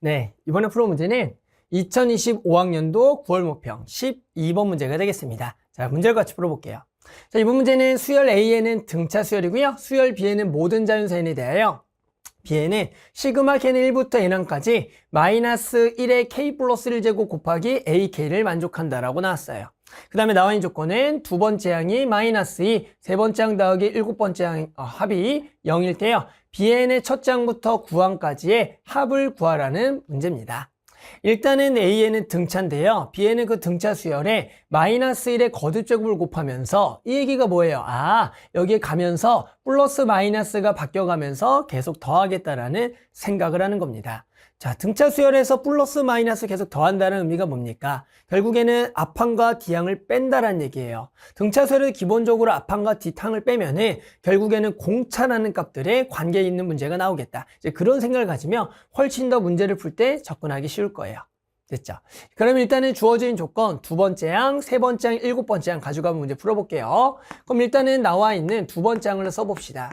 네, 이번에 풀어 문제는 2025학년도 9월 모평 12번 문제가 되겠습니다. 자, 문제를 같이 풀어볼게요. 자, 이번 문제는 수열 A에는 등차 수열이고요. 수열 B에는 모든 자연수 n에 대하여 B에는 시그마 k는 1부터 n항까지 마이너스 1의 k 플러스 1제곱 곱하기 ak를 만족한다라고 나왔어요. 그 다음에 나와 있는 조건은 두 번째 항이 마이너스 2, 세 번째 항 더하기 일곱 번째 항 합이 0일 때요. Bn의 첫째 항부터 9항까지의 합을 구하라는 문제입니다. 일단은 A에는 등차인데요. B에는 그 등차 수열에 마이너스 1의 거듭제곱을 곱하면서 이 얘기가 뭐예요? 여기에 가면서 플러스 마이너스가 바뀌어가면서 계속 더하겠다라는 생각을 하는 겁니다. 자, 등차 수열에서 플러스 마이너스 계속 더한다는 의미가 뭡니까? 결국에는 앞항과 뒤항을 뺀다라는 얘기예요. 등차 수열에 기본적으로 앞항과 뒷항을 빼면은 결국에는 공차라는 값들의 관계에 있는 문제가 나오겠다. 이제 그런 생각을 가지면 훨씬 더 문제를 풀 때 접근하기 쉬울 거예요. 됐죠? 그럼 일단은 주어진 조건 두 번째 항, 세 번째 항, 일곱 번째 항 가져가면 문제 풀어볼게요. 그럼 일단은 나와 있는 두 번째 항을 써봅시다.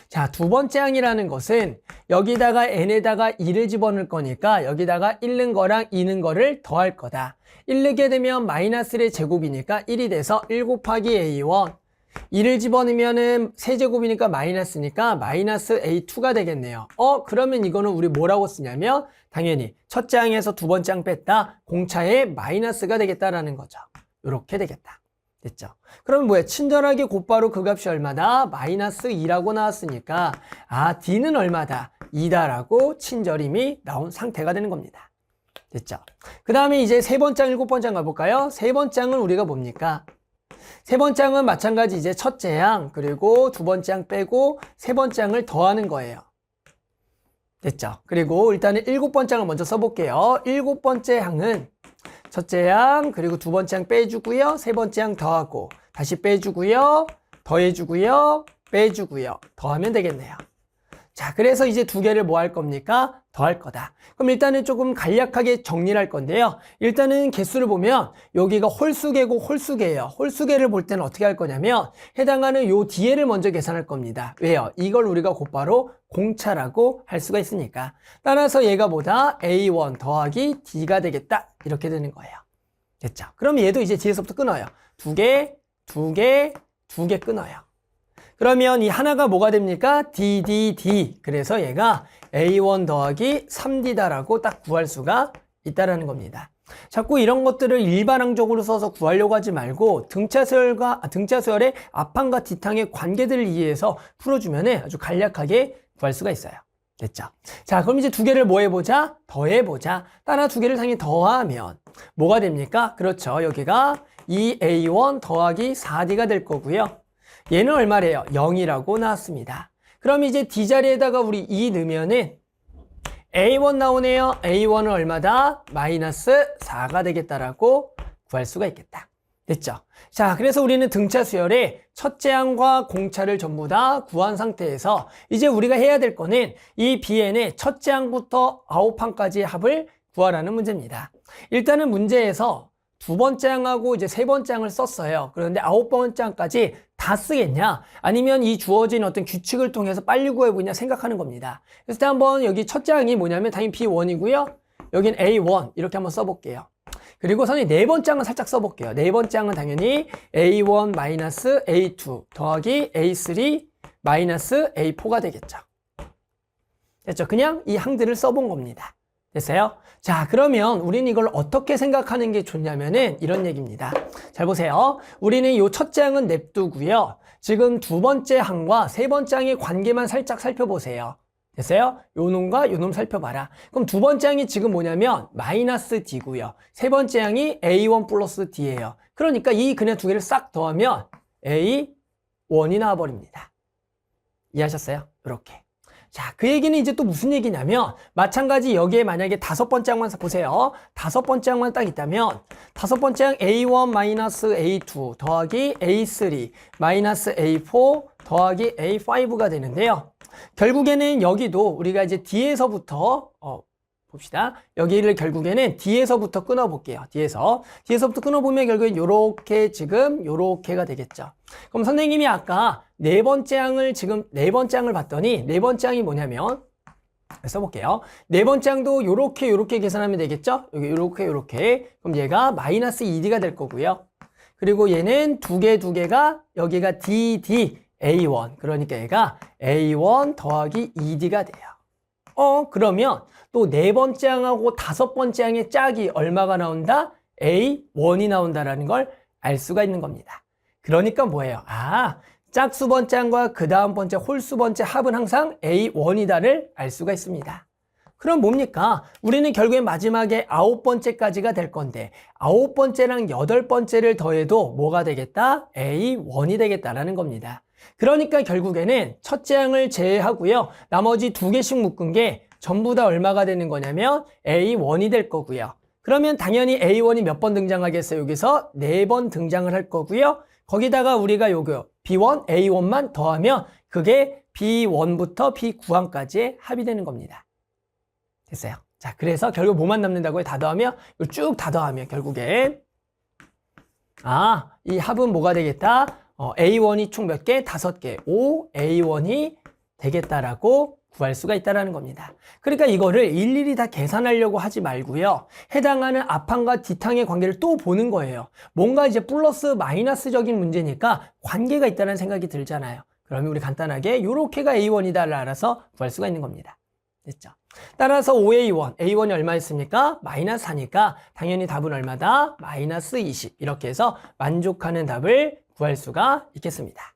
자, 두 번째 항이라는 것은 여기다가 n에다가 2를 집어넣을 거니까 여기다가 1는 거랑 2는 거를 더할 거다. 1 넣게 되면 마이너스 1의 제곱이니까 1이 돼서 1 곱하기 a1. 2를 집어넣으면은 세제곱이니까 마이너스니까 마이너스 a2가 되겠네요. 그러면 이거는 우리 뭐라고 쓰냐면 당연히 첫째 항에서 두 번째 항 뺐다. 공차에 마이너스가 되겠다라는 거죠. 이렇게 되겠다. 됐죠? 그럼 뭐야? 친절하게 곧바로 그 값이 얼마다? 마이너스 2라고 나왔으니까 D는 얼마다? 2다라고 친절임이 나온 상태가 되는 겁니다. 됐죠? 그 다음에 이제 세 번째 항, 일곱 번째 항 가볼까요? 세 번째 항은 우리가 뭡니까? 세 번째 항은 마찬가지 이제 첫째 항 그리고 두 번째 항 빼고 세 번째 항을 더하는 거예요. 됐죠? 그리고 일단은 일곱 번째 항을 먼저 써볼게요. 일곱 번째 항은 첫째 항 그리고 두 번째 항 빼주고요. 세 번째 항 더하고 다시 빼주고요. 더해주고요. 빼주고요. 더하면 되겠네요. 자, 그래서 이제 두 개를 뭐 할 겁니까? 더할 거다. 그럼 일단은 조금 간략하게 정리를 할 건데요. 일단은 개수를 보면 여기가 홀수개고 홀수개예요. 홀수개를 볼 때는 어떻게 할 거냐면 해당하는 요 뒤에를 먼저 계산할 겁니다. 왜요? 이걸 우리가 곧바로 공차라고 할 수가 있으니까. 따라서 얘가 뭐다? A1 더하기 D가 되겠다. 이렇게 되는 거예요. 됐죠? 그럼 얘도 이제 뒤에서부터 끊어요. 두 개 끊어요. 그러면 이 하나가 뭐가 됩니까? D. 그래서 얘가 A1 더하기 3D다라고 딱 구할 수가 있다라는 겁니다. 자꾸 이런 것들을 일반항적으로 써서 구하려고 하지 말고 등차 수열의 앞항과 뒷항의 관계들을 이해해서 풀어주면 아주 간략하게 구할 수가 있어요. 됐죠? 자, 그럼 이제 두 개를 뭐 해보자? 더해보자. 따라 두 개를 당연히 더하면 뭐가 됩니까? 그렇죠. 여기가 2A1 더하기 4D가 될 거고요. 얘는 얼마래요? 0이라고 나왔습니다. 그럼 이제 D 자리에다가 우리 2 넣으면은 A1 나오네요. A1은 얼마다? 마이너스 4가 되겠다라고 구할 수가 있겠다. 됐죠? 자, 그래서 우리는 등차 수열에 첫째 항과 공차를 전부 다 구한 상태에서 이제 우리가 해야 될 거는 이 Bn의 첫째 항부터 9항까지의 합을 구하라는 문제입니다. 일단은 문제에서 두 번째 항하고 이제 세 번째 항을 썼어요. 그런데 9번째 항까지 다 쓰겠냐? 아니면 이 주어진 어떤 규칙을 통해서 빨리 구해보냐 생각하는 겁니다. 그래서 한번 여기 첫째 항이 뭐냐면 당연히 B1이고요. 여긴 A1 이렇게 한번 써볼게요. 그리고 선생님 네 번째 항은 살짝 써볼게요. 네 번째 항은 당연히 A1 마이너스 A2 더하기 A3 마이너스 A4가 되겠죠. 됐죠? 그냥 이 항들을 써본 겁니다. 됐어요? 자, 그러면 우리는 이걸 어떻게 생각하는 게 좋냐면은 이런 얘기입니다. 잘 보세요. 우리는 요 첫째 항은 냅두고요. 지금 두 번째 항과 세 번째 항의 관계만 살짝 살펴보세요. 됐어요? 요 놈과 요 놈 살펴봐라. 그럼 두 번째 항이 지금 뭐냐면 마이너스 D고요. 세 번째 항이 A1 플러스 D예요. 그러니까 이 그냥 두 개를 싹 더하면 A1이 나와버립니다. 이해하셨어요? 이렇게. 자, 그 얘기는 이제 또 무슨 얘기냐면 마찬가지 여기에 만약에 다섯 번째 항만 보세요. 다섯 번째 항만 딱 있다면 다섯 번째 항 A1 마이너스 A2 더하기 A3 마이너스 A4 더하기 A5가 되는데요. 결국에는 여기도 우리가 이제 D에서부터 봅시다. 여기를 결국에는 D에서부터 끊어볼게요. D에서부터 끊어보면 결국엔 요렇게 지금 요렇게가 되겠죠. 그럼 선생님이 아까 네 번째 항을 봤더니 네 번째 항이 뭐냐면 써볼게요. 네 번째 항도 요렇게 계산하면 되겠죠? 여기 요렇게. 그럼 얘가 마이너스 2D가 될 거고요. 그리고 얘는 두 개가 여기가 DD, A1. 그러니까 얘가 A1 더하기 2D가 돼요. 그러면 또 네 번째 항하고 다섯 번째 항의 짝이 얼마가 나온다? A1이 나온다라는 걸 알 수가 있는 겁니다. 그러니까 뭐예요? 짝수 번째 항과 그 다음 번째 홀수 번째 합은 항상 A1이다를 알 수가 있습니다. 그럼 뭡니까? 우리는 결국에 마지막에 아홉 번째까지가 될 건데 아홉 번째랑 여덟 번째를 더해도 뭐가 되겠다? A1이 되겠다라는 겁니다. 그러니까 결국에는 첫째 항을 제외하고요. 나머지 두 개씩 묶은 게 전부 다 얼마가 되는 거냐면 A1이 될 거고요. 그러면 당연히 A1이 몇 번 등장하겠어요? 여기서 네 번 등장을 할 거고요. 거기다가 우리가 요거 B1, A1만 더하면 그게 B1부터 B9항까지의 합이 되는 겁니다. 됐어요. 자, 그래서 결국 뭐만 남는다고요? 다 더하면, 쭉 다 더하면 결국엔 이 합은 뭐가 되겠다? A1이 총 몇 개? 5개. 5A1이 되겠다라고 구할 수가 있다는 겁니다. 그러니까 이거를 일일이 다 계산하려고 하지 말고요. 해당하는 앞항과 뒷항의 관계를 또 보는 거예요. 뭔가 이제 플러스 마이너스적인 문제니까 관계가 있다는 생각이 들잖아요. 그러면 우리 간단하게 요렇게가 A1이다를 알아서 구할 수가 있는 겁니다. 됐죠? 따라서 5A1, A1이 얼마였습니까? 마이너스 4니까 당연히 답은 얼마다? 마이너스 20. 이렇게 해서 만족하는 답을 구할 수가 있겠습니다.